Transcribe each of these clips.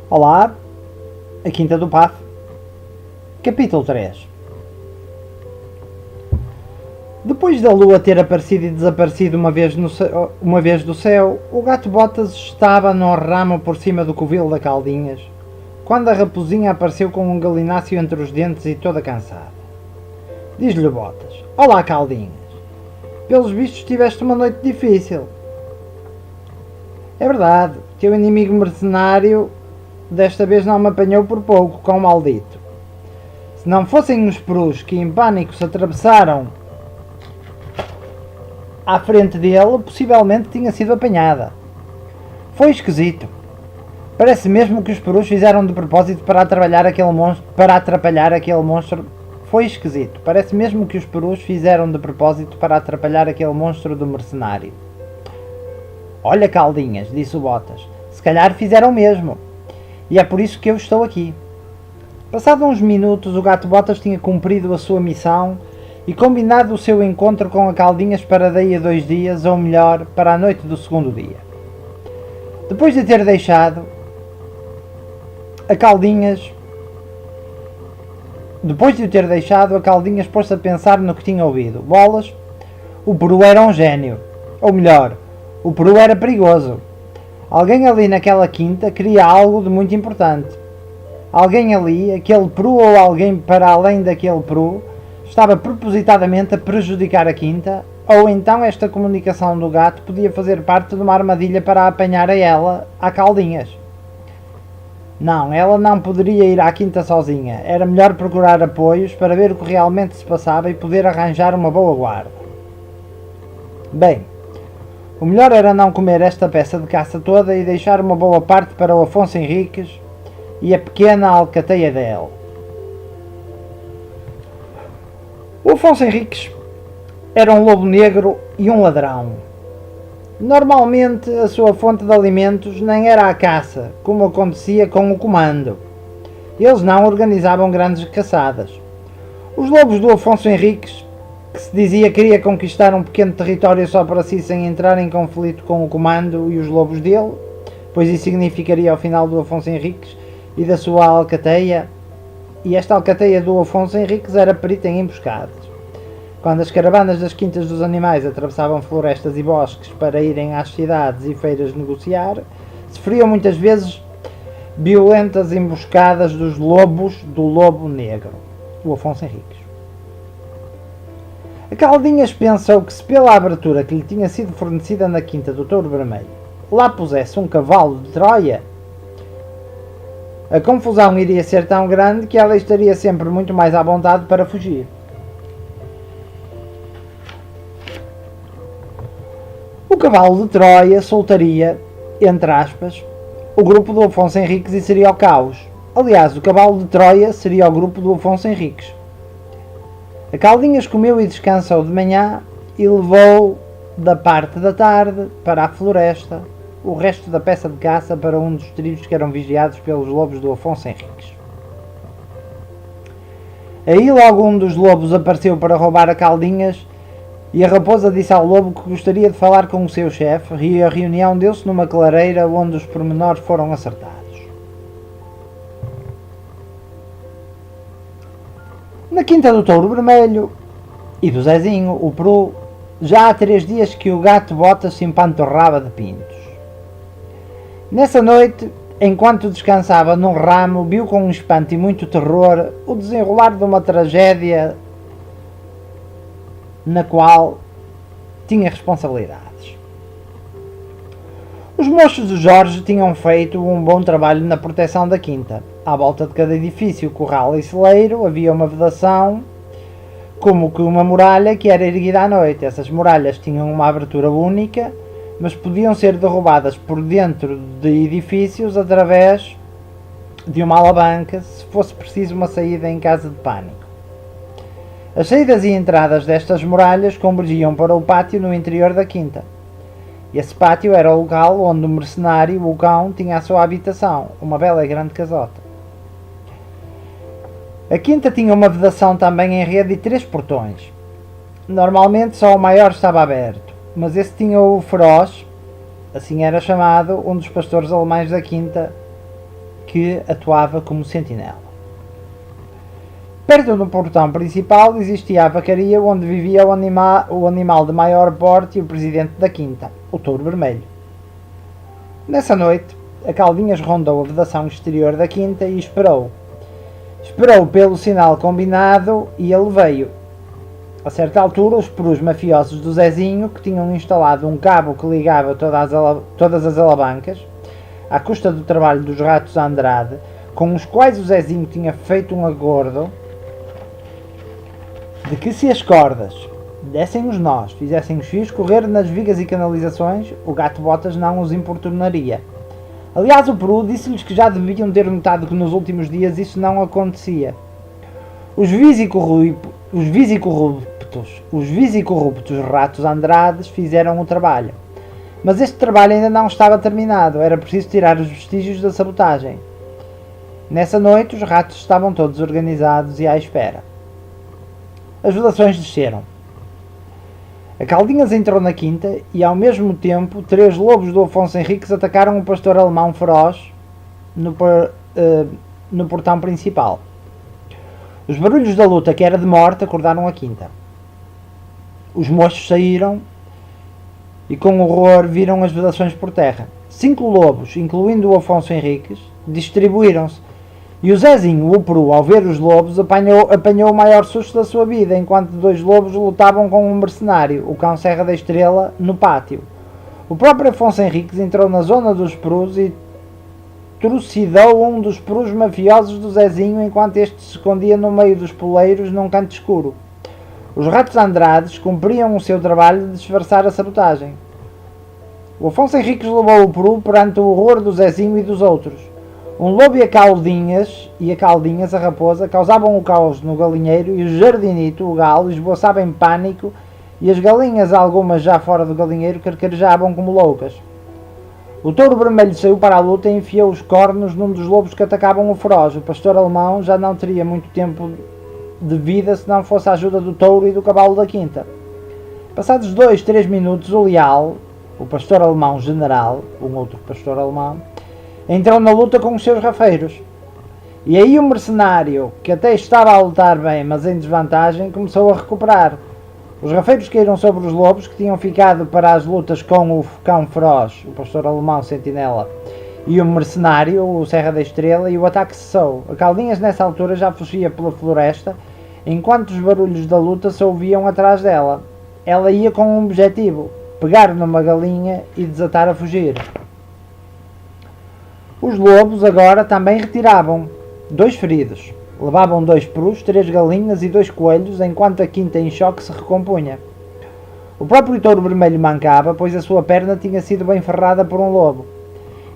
Olá, a Quinta do Paf, capítulo 3. Depois da lua ter aparecido e desaparecido uma vez do céu, o gato Botas estava num ramo por cima do covil da Caldinhas, quando a raposinha apareceu com um galináceo entre os dentes e toda cansada. Diz-lhe Botas: Olá, Caldinhas, pelos vistos tiveste uma noite difícil. É verdade, teu inimigo mercenário desta vez não me apanhou por pouco, cão maldito. Se não fossem os perus que em pânico se atravessaram à frente dele, possivelmente tinha sido apanhada. Foi esquisito. Parece mesmo que os perus fizeram de propósito para atrapalhar aquele monstro. Foi esquisito. Parece mesmo que os perus fizeram de propósito para atrapalhar aquele monstro do mercenário. Olha, Caldinhas, disse o Botas, se calhar fizeram mesmo. E é por isso que eu estou aqui. Passado uns minutos, o gato Botas tinha cumprido a sua missão e combinado o seu encontro com a Caldinhas para daí a 2 dias, ou melhor, para a noite do segundo dia. Depois de o ter deixado, a Caldinhas pôs-se a pensar no que tinha ouvido. Bolas, o peru era um gênio. Ou melhor, o peru era perigoso. Alguém ali naquela quinta queria algo de muito importante. Alguém ali, aquele peru ou alguém para além daquele peru, estava propositadamente a prejudicar a quinta, ou então esta comunicação do gato podia fazer parte de uma armadilha para a apanhar a Caldinhas. Não, ela não poderia ir à quinta sozinha. Era melhor procurar apoios para ver o que realmente se passava e poder arranjar uma boa guarda. Bem, o melhor era não comer esta peça de caça toda e deixar uma boa parte para o Afonso Henriques e a pequena alcateia dele. O Afonso Henriques era um lobo negro e um ladrão. Normalmente a sua fonte de alimentos nem era a caça, como acontecia com o comando. Eles não organizavam grandes caçadas. Os lobos do Afonso Henriques, que se dizia queria conquistar um pequeno território só para si sem entrar em conflito com o comando e os lobos dele, pois isso significaria ao final do Afonso Henriques e da sua alcateia, e esta alcateia do Afonso Henriques era perita em emboscadas. Quando as caravanas das quintas dos animais atravessavam florestas e bosques para irem às cidades e feiras negociar, sofriam muitas vezes violentas emboscadas dos lobos do Lobo Negro, o Afonso Henriques. A Caldinhas pensou que se pela abertura que lhe tinha sido fornecida na quinta do Touro Vermelho lá pusesse um cavalo de Troia, a confusão iria ser tão grande que ela estaria sempre muito mais à vontade para fugir. O cavalo de Troia soltaria, entre aspas, o grupo do Afonso Henriques e seria o caos. Aliás, o cavalo de Troia seria o grupo do Afonso Henriques. A Caldinhas comeu e descansou de manhã e levou da parte da tarde para a floresta o resto da peça de caça para um dos trilhos que eram vigiados pelos lobos do Afonso Henriques. Aí logo um dos lobos apareceu para roubar a Caldinhas e a raposa disse ao lobo que gostaria de falar com o seu chefe e a reunião deu-se numa clareira onde os pormenores foram acertados. Na quinta do Touro Vermelho e do Zezinho, o peru, já há 3 dias que o gato Botas se empanturrava de pintos. Nessa noite, enquanto descansava num ramo, viu com um espanto e muito terror o desenrolar de uma tragédia na qual tinha responsabilidades. Os moços do Jorge tinham feito um bom trabalho na proteção da quinta. À volta de cada edifício, corral e celeiro havia uma vedação, como que uma muralha que era erguida à noite. Essas muralhas tinham uma abertura única, mas podiam ser derrubadas por dentro de edifícios através de uma alavanca, se fosse preciso uma saída em caso de pânico. As saídas e entradas destas muralhas convergiam para o pátio no interior da quinta. Esse pátio era o local onde o mercenário, o cão, tinha a sua habitação, uma bela e grande casota. A quinta tinha uma vedação também em rede e 3 portões. Normalmente só o maior estava aberto, mas esse tinha o feroz, assim era chamado, um dos pastores alemães da quinta, que atuava como sentinela. Perto do portão principal existia a vacaria onde vivia o animal de maior porte e o presidente da quinta, o touro vermelho. Nessa noite, a Caldinhas rondou a vedação exterior da quinta e esperou. Esperou pelo sinal combinado e ele veio. A certa altura, os perus mafiosos do Zezinho, que tinham instalado um cabo que ligava todas as alavancas, à custa do trabalho dos ratos Andrade, com os quais o Zezinho tinha feito um acordo de que se as cordas dessem os nós, fizessem os fios correr nas vigas e canalizações, o gato Botas não os importunaria. Aliás, o Peru disse-lhes que já deviam ter notado que nos últimos dias isso não acontecia. Os vis e corruptos ratos Andrades fizeram o trabalho. Mas este trabalho ainda não estava terminado, era preciso tirar os vestígios da sabotagem. Nessa noite, os ratos estavam todos organizados e à espera. As vedações desceram. A Caldinhas entrou na quinta e, ao mesmo tempo, 3 lobos do Afonso Henriques atacaram o pastor alemão feroz no portão principal. Os barulhos da luta, que era de morte, acordaram a quinta. Os mochos saíram e, com horror, viram as vedações por terra. 5 lobos, incluindo o Afonso Henriques, distribuíram-se. E o Zezinho, o Peru, ao ver os lobos, apanhou o maior susto da sua vida, enquanto 2 lobos lutavam com um mercenário, o cão Serra da Estrela, no pátio. O próprio Afonso Henriques entrou na zona dos perus e trucidou um dos perus mafiosos do Zezinho, enquanto este se escondia no meio dos poleiros num canto escuro. Os ratos Andrades cumpriam o seu trabalho de disfarçar a sabotagem. O Afonso Henriques levou o Peru perante o horror do Zezinho e dos outros. Um lobo e a Caldinhas, a raposa, causavam o caos no galinheiro e o Jardinito, o galo, esboçava em pânico e as galinhas, algumas já fora do galinheiro, carcarejavam como loucas. O touro vermelho saiu para a luta e enfiou os cornos num dos lobos que atacavam o feroz. O pastor alemão já não teria muito tempo de vida se não fosse a ajuda do touro e do cavalo da quinta. Passados 2-3 minutos, o leal, o pastor alemão general, um outro pastor alemão, entrou na luta com os seus rafeiros. E aí o mercenário, que até estava a lutar bem, mas em desvantagem, começou a recuperar. Os rafeiros caíram sobre os lobos, que tinham ficado para as lutas com o cão feroz, o pastor alemão sentinela, e o mercenário, o Serra da Estrela, e o ataque cessou. A Caldinhas nessa altura já fugia pela floresta, enquanto os barulhos da luta se ouviam atrás dela. Ela ia com um objetivo: pegar numa galinha e desatar a fugir. Os lobos agora também retiravam 2 feridos. Levavam 2 perus, 3 galinhas e 2 coelhos, enquanto a quinta em choque se recompunha. O próprio touro vermelho mancava, pois a sua perna tinha sido bem ferrada por um lobo.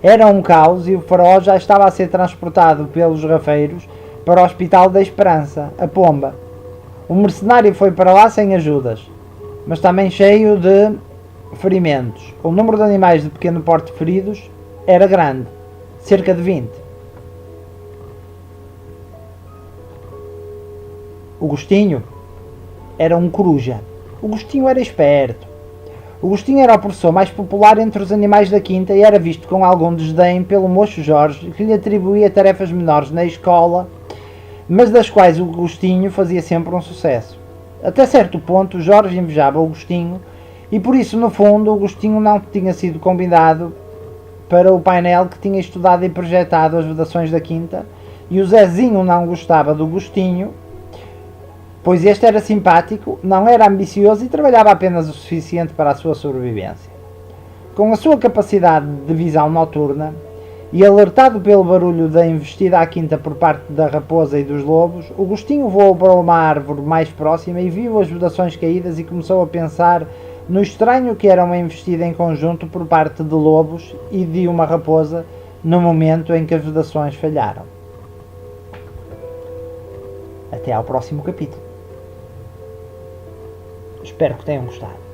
Era um caos e o feroz já estava a ser transportado pelos rafeiros para o Hospital da Esperança, a Pomba. O mercenário foi para lá sem ajudas, mas também cheio de ferimentos. O número de animais de pequeno porte feridos era grande, cerca de 20. O Gostinho era um coruja. O Gostinho era esperto. O Gostinho era o professor mais popular entre os animais da quinta e era visto com algum desdém pelo moço Jorge, que lhe atribuía tarefas menores na escola, mas das quais o Gostinho fazia sempre um sucesso. Até certo ponto, Jorge invejava o Gostinho e por isso, no fundo, o Gostinho não tinha sido convidado para o painel que tinha estudado e projetado as vedações da quinta, e o Zezinho não gostava do Gostinho, pois este era simpático, não era ambicioso e trabalhava apenas o suficiente para a sua sobrevivência. Com a sua capacidade de visão noturna, e alertado pelo barulho da investida à quinta por parte da raposa e dos lobos, o Gostinho voou para uma árvore mais próxima e viu as vedações caídas e começou a pensar no estranho que era uma investida em conjunto por parte de lobos e de uma raposa no momento em que as vedações falharam. Até ao próximo capítulo. Espero que tenham gostado.